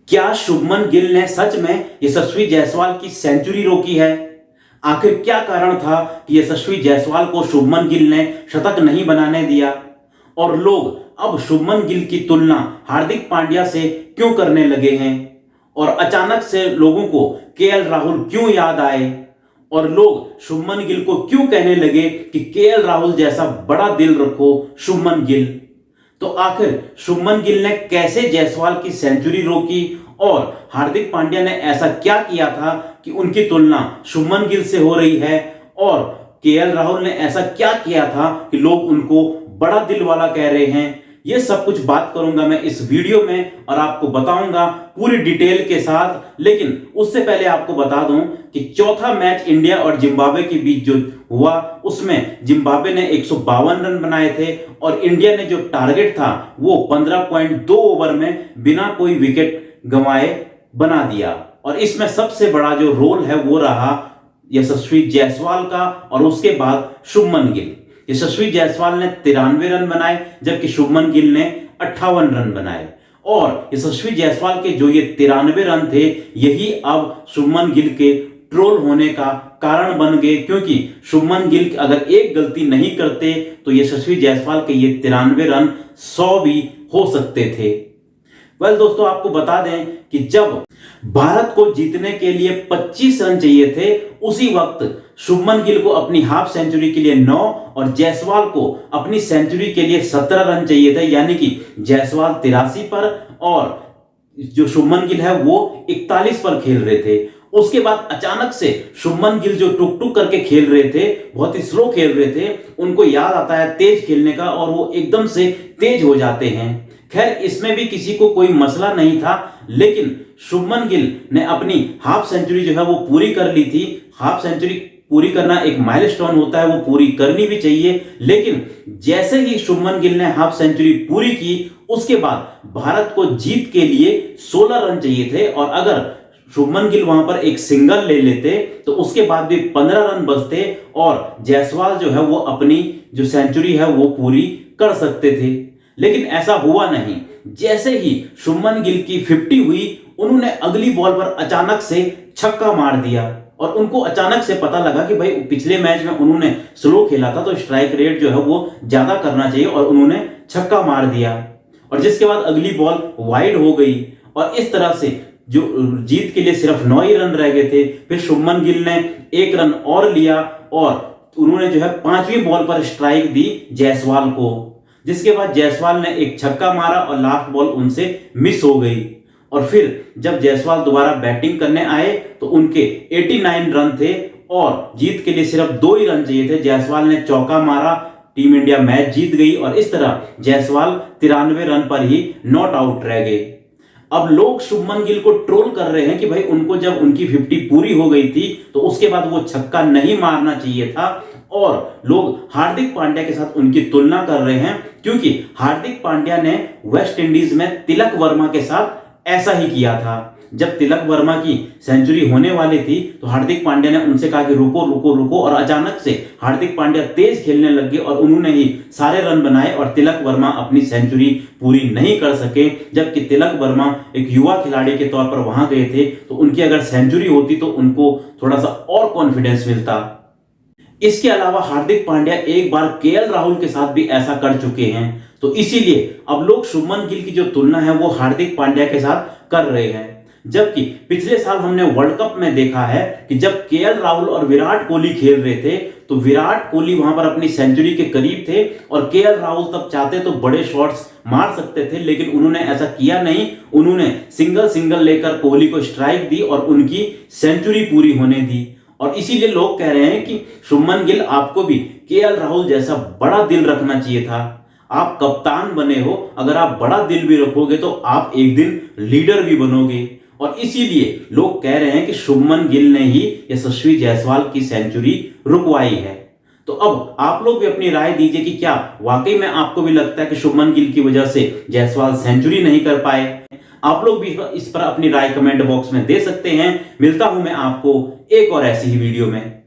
क्या शुभमन गिल ने सच में यशस्वी जायसवाल की सेंचुरी रोकी है? आखिर क्या कारण था कि यशस्वी जायसवाल को शुभमन गिल ने शतक नहीं बनाने दिया? और लोग अब शुभमन गिल की तुलना हार्दिक पांड्या से क्यों करने लगे हैं? और अचानक से लोगों को केएल राहुल क्यों याद आए? और लोग शुभमन गिल को क्यों कहने लगे कि केएल राहुल जैसा बड़ा दिल रखो शुभमन गिल? तो आखिर शुभमन गिल ने कैसे जायसवाल की सेंचुरी रोकी और हार्दिक पांड्या ने ऐसा क्या किया था कि उनकी तुलना शुभमन गिल से हो रही है? और केएल राहुल ने ऐसा क्या किया था कि लोग उनको बड़ा दिल वाला कह रहे हैं? ये सब कुछ बात करूंगा मैं इस वीडियो में और आपको बताऊंगा पूरी डिटेल के साथ। लेकिन उससे पहले आपको बता दूं कि चौथा मैच इंडिया और जिम्बाब्वे के बीच जो हुआ उसमें जिम्बाब्वे ने 152 रन बनाए थे और इंडिया ने जो टारगेट था वो 15.2 ओवर में बिना कोई विकेट गंवाए बना दिया। और इसमें सबसे बड़ा जो रोल है वो रहा यशस्वी जायसवाल का और उसके बाद शुभमन गिल। यशस्वी जायसवाल ने 93 रन बनाए जबकि शुभमन गिल ने 58 रन बनाए। और यशस्वी जायसवाल के जो ये 93 रन थे यही अब शुभमन गिल के ट्रोल होने का कारण बन गए, क्योंकि शुभमन गिल अगर एक गलती नहीं करते तो यशस्वी जायसवाल के ये 93 रन 100 भी हो सकते थे। दोस्तों आपको बता दें कि जब भारत को जीतने के लिए 25 रन चाहिए थे उसी वक्त शुभमन गिल को अपनी हाफ सेंचुरी के लिए 9 और जायसवाल को अपनी सेंचुरी के लिए 17 रन चाहिए थे, यानी कि जायसवाल 83 पर और जो शुभमन गिल है वो 41 पर खेल रहे थे। उसके बाद अचानक से शुभमन गिल जो टुक टुक करके खेल रहे थे, बहुत ही स्लो खेल रहे थे, उनको याद आता है तेज खेलने का और वो एकदम से तेज हो जाते हैं। खैर इसमें भी किसी को कोई मसला नहीं था, लेकिन शुभमन गिल ने अपनी हाफ सेंचुरी जो है वो पूरी कर ली थी। हाफ सेंचुरी पूरी करना एक माइलस्टोन होता है, वो पूरी करनी भी चाहिए। लेकिन जैसे ही शुभमन गिल ने हाफ सेंचुरी पूरी की उसके बाद भारत को जीत के लिए 16 रन चाहिए थे और अगर शुभमन गिल वहां पर एक सिंगल ले लेते तो उसके बाद भी 15 रन बचते और जायसवाल जो है वो अपनी जो सेंचुरी है वो पूरी कर सकते थे। लेकिन ऐसा हुआ नहीं। जैसे ही शुभमन गिल की 50 हुई उन्होंने अगली बॉल पर अचानक से छक्का मार दिया और उनको अचानक से पता लगा कि भाई पिछले मैच में उन्होंने स्लो खेला था तो स्ट्राइक रेट जो है वो ज्यादा करना चाहिए और उन्होंने छक्का मार दिया और जिसके बाद अगली बॉल वाइड हो गई और इस तरह से जो जीत के लिए सिर्फ 9 ही रन रह गए थे। फिर शुभमन गिल ने 1 रन और लिया और उन्होंने जो है 5वीं बॉल पर स्ट्राइक दी जायसवाल को, जिसके बाद जायसवाल ने एक छक्का मारा और लास्ट बॉल उनसे मिस हो गई। और फिर जब जायसवाल दोबारा बैटिंग करने आए तो उनके 89 रन थे और जीत के लिए सिर्फ 2 ही रन चाहिए थे। जायसवाल ने चौका मारा, टीम इंडिया मैच जीत गई और इस तरह जायसवाल 93 रन पर ही नॉट आउट रह गए। अब लोग शुभमन गिल को ट्रोल कर रहे हैं कि भाई उनको जब उनकी 50 पूरी हो गई थी तो उसके बाद वो छक्का नहीं मारना चाहिए था और लोग हार्दिक पांड्या के साथ उनकी तुलना कर रहे हैं, क्योंकि हार्दिक पांड्या ने वेस्ट इंडीज में तिलक वर्मा के साथ ऐसा ही किया था। जब तिलक वर्मा की सेंचुरी होने वाली थी तो हार्दिक पांड्या ने उनसे कहा कि रुको रुको रुको और अचानक से हार्दिक पांड्या तेज खेलने लग गए और उन्होंने ही सारे रन बनाए और तिलक वर्मा अपनी सेंचुरी पूरी नहीं कर सके। जबकि तिलक वर्मा एक युवा खिलाड़ी के तौर पर वहां गए थे तो उनकी अगर सेंचुरी होती तो उनको थोड़ा सा और कॉन्फिडेंस मिलता। इसके अलावा हार्दिक पांड्या एक बार केएल राहुल के साथ भी ऐसा कर चुके हैं, तो इसीलिए अब लोग शुभमन गिल की जो तुलना है वो हार्दिक पांड्या के साथ कर रहे हैं। जबकि पिछले साल हमने वर्ल्ड कप में देखा है कि जब केएल राहुल और विराट कोहली खेल रहे थे तो विराट कोहली वहां पर अपनी सेंचुरी के करीब थे और केएल राहुल तब चाहते तो बड़े शॉट्स मार सकते थे, लेकिन उन्होंने ऐसा किया नहीं। उन्होंने सिंगल लेकर कोहली को स्ट्राइक दी और उनकी सेंचुरी पूरी होने दी। और इसीलिए लोग कह रहे हैं कि शुभमन गिल आपको भी केएल राहुल जैसा बड़ा दिल रखना चाहिए था। आप कप्तान बने हो, अगर आप बड़ा दिल भी रखोगे तो आप एक दिन लीडर भी बनोगे। और इसीलिए लोग कह रहे हैं कि शुभमन गिल ने ही यशस्वी जायसवाल की सेंचुरी रुकवाई है। तो अब आप लोग भी अपनी राय दीजिए कि क्या वाकई में आपको भी लगता है कि शुभमन गिल की वजह से जायसवाल सेंचुरी नहीं कर पाए? आप लोग भी इस पर अपनी राय कमेंट बॉक्स में दे सकते हैं। मिलता हूं मैं आपको एक और ऐसी ही वीडियो में।